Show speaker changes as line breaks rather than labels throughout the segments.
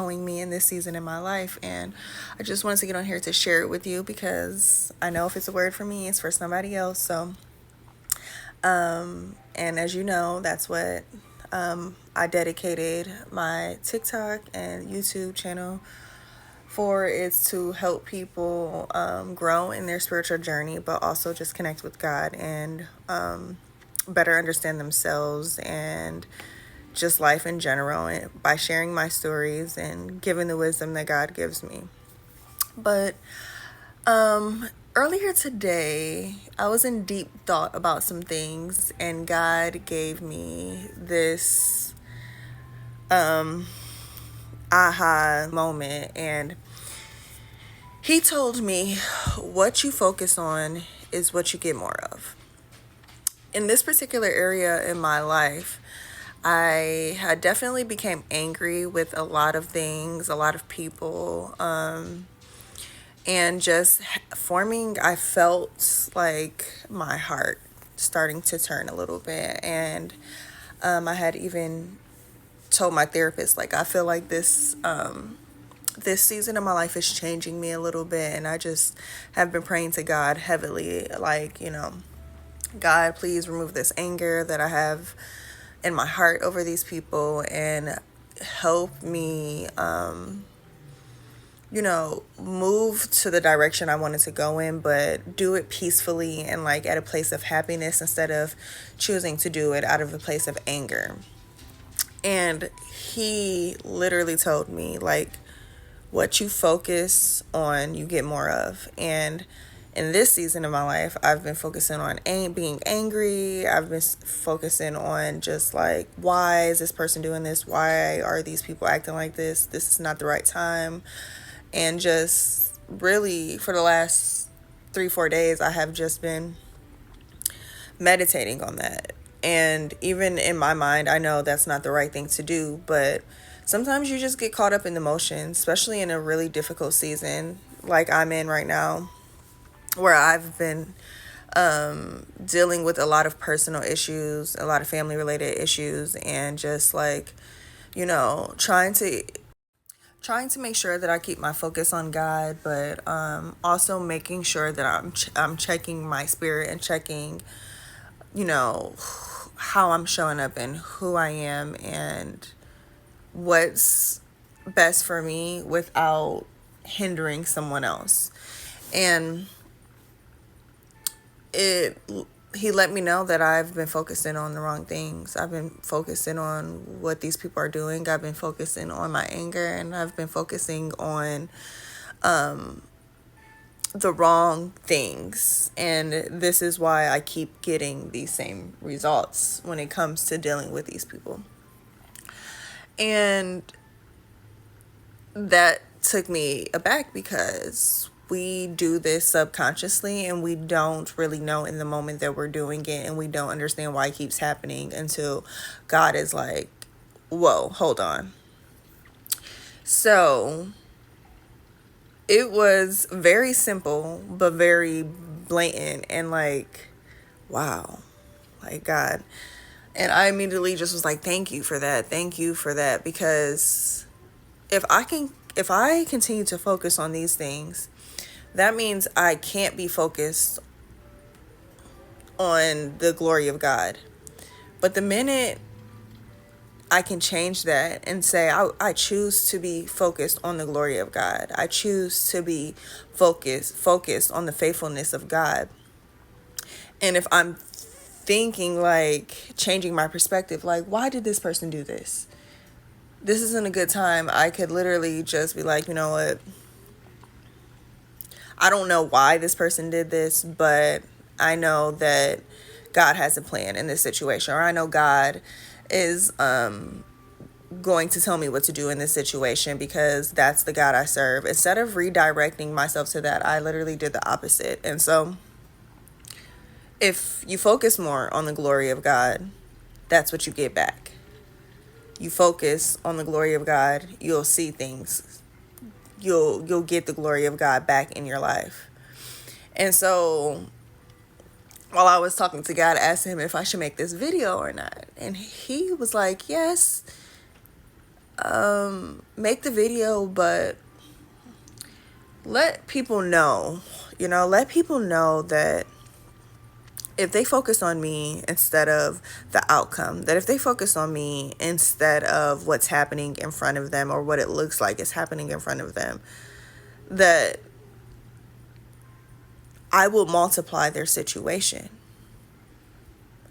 showing me in this season in my life. And I just wanted to get on here to share it with you because I know if it's a word for me, it's for somebody else. So, and as you know, that's what I dedicated my TikTok and YouTube channel for, is to help people grow in their spiritual journey, but also just connect with God and better understand themselves and just life in general, and by sharing my stories and giving the wisdom that God gives me. But earlier today, I was in deep thought about some things, and God gave me this aha moment, and He told me, what you focus on is what you get more of. In this particular area in my life, I had definitely became angry with a lot of things, a lot of people, and just forming, I felt like my heart starting to turn a little bit. And I had even told my therapist, like, I feel like this season of my life is changing me a little bit, and I just have been praying to God heavily, like, God, please remove this anger that I have in my heart over these people, and help me move to the direction I wanted to go in, but do it peacefully and like at a place of happiness instead of choosing to do it out of a place of anger. And he literally told me, like, what you focus on, you get more of. And in this season of my life, I've been focusing on being angry. I've been focusing on just like, why is this person doing this? Why are these people acting like this? This is not the right time. And just really for the last 3-4 days, I have just been meditating on that. And even in my mind, I know that's not the right thing to do, but sometimes you just get caught up in the motions, especially in a really difficult season like I'm in right now, where I've been dealing with a lot of personal issues, a lot of family related issues, and just like, trying to make sure that I keep my focus on God, but also making sure that I'm checking my spirit and checking, you know, how I'm showing up and who I am and what's best for me without hindering someone else. And it he let me know that I've been focusing on the wrong things. I've been focusing on what these people are doing. I've been focusing on my anger, and I've been focusing on the wrong things. And this is why I keep getting these same results when it comes to dealing with these people. And that took me aback because we do this subconsciously and we don't really know in the moment that we're doing it, and we don't understand why it keeps happening until God is like, whoa, hold on. So it was very simple but very blatant, and like, wow, like, God. And I immediately just was like, thank you for that, because if I continue to focus on these things, that means I can't be focused on the glory of God. But the minute I can change that and say, I choose to be focused on the glory of God, I choose to be focused on the faithfulness of God. And if I'm thinking, like, changing my perspective, like, why did this person do this? This isn't a good time. I could literally just be like, you know what? I don't know why this person did this, but I know that God has a plan in this situation, or I know God is going to tell me what to do in this situation because that's the God I serve. Instead of redirecting myself to that, I literally did the opposite. And so if you focus more on the glory of God, that's what you get back. You focus on the glory of God, you'll see things. You'll get the glory of God back in your life. And so while I was talking to God, I asked him if I should make this video or not. And he was like, yes, make the video, but let people know, let people know that if they focus on me instead of the outcome, that if they focus on me instead of what's happening in front of them or what it looks like is happening in front of them, that I will multiply their situation.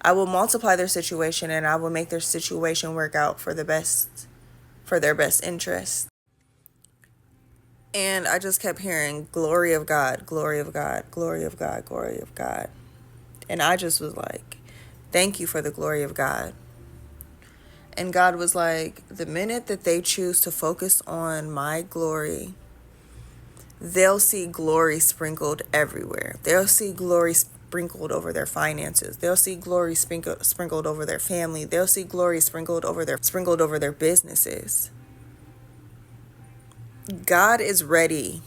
I will multiply their situation, and I will make their situation work out for their best interest. And I just kept hearing glory of God, glory of God, glory of God, glory of God. And I just was like, thank you for the glory of God. And God was like, the minute that they choose to focus on my glory, they'll see glory sprinkled everywhere. They'll see glory sprinkled over their finances. They'll see glory sprinkled over their family. They'll see glory sprinkled over their businesses. God is ready.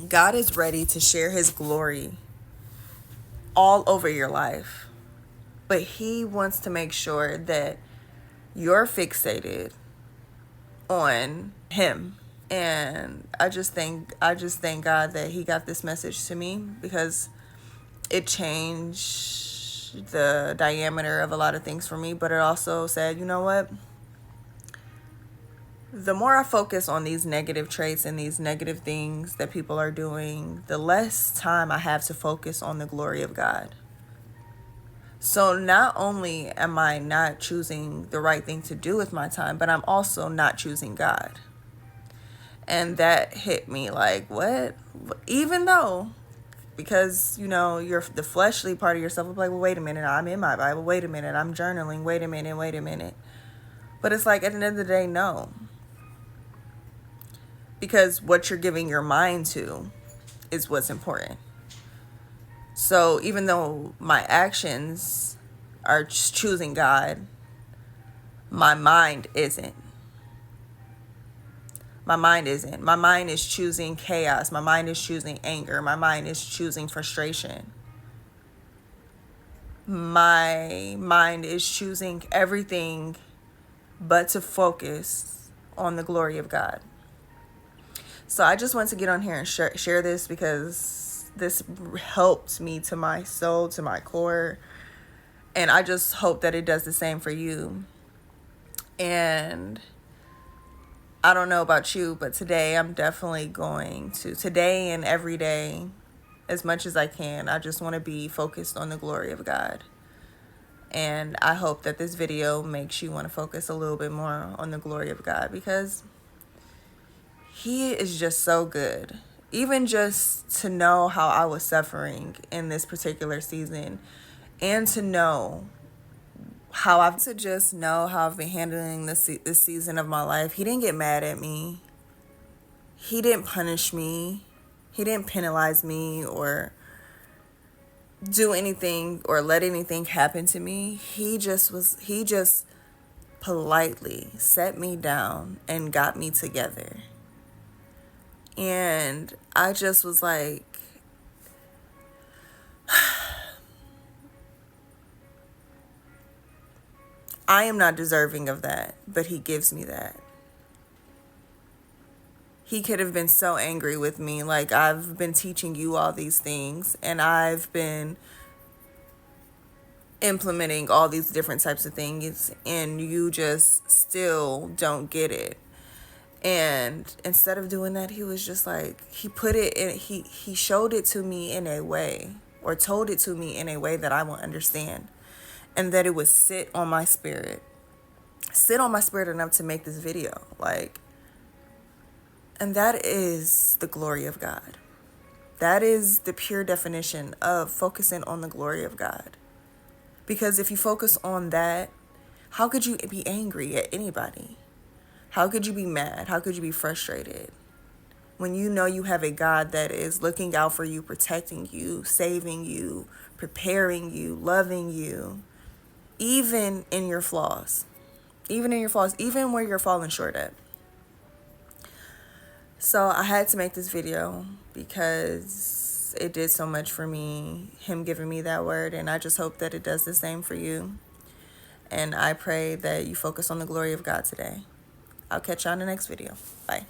God is ready to share his glory all over your life. But he wants to make sure that you're fixated on him. And I just thank God that he got this message to me, because it changed the diameter of a lot of things for me. But it also said, you know what? The more I focus on these negative traits and these negative things that people are doing, the less time I have to focus on the glory of God. So not only am I not choosing the right thing to do with my time, but I'm also not choosing God. And that hit me like, what? Even though, because, you're the fleshly part of yourself will be like, well, wait a minute, I'm in my Bible. Wait a minute, I'm journaling. Wait a minute. But it's like, at the end of the day, no. Because what you're giving your mind to is what's important. So even though my actions are choosing God, my mind isn't. My mind isn't. My mind is choosing chaos. My mind is choosing anger. My mind is choosing frustration. My mind is choosing everything but to focus on the glory of God. So I just want to get on here and share this, because this helped me to my soul, to my core. And I just hope that it does the same for you. And I don't know about you, but today I'm definitely today and every day, as much as I can, I just want to be focused on the glory of God. And I hope that this video makes you want to focus a little bit more on the glory of God, because he is just so good. Even just to know how I was suffering in this particular season, and to how I've been handling this season of my life. He didn't get mad at me. He didn't punish me. He didn't penalize me or do anything or let anything happen to me. He just politely set me down and got me together. And I just was like, I am not deserving of that, but he gives me that. He could have been so angry with me. Like, I've been teaching you all these things, and I've been implementing all these different types of things, and you just still don't get it. And instead of doing that, he was just like, he showed it to me in a way, or told it to me in a way that I will understand, and that it would sit on my spirit enough to make this video. And that is the glory of God. That is the pure definition of focusing on the glory of God. Because if you focus on that, how could you be angry at anybody? How could you be mad? How could you be frustrated? When you know you have a God that is looking out for you, protecting you, saving you, preparing you, loving you, even in your flaws, even where you're falling short at. So I had to make this video because it did so much for me, him giving me that word, and I just hope that it does the same for you. And I pray that you focus on the glory of God today. I'll catch y'all in the next video. Bye.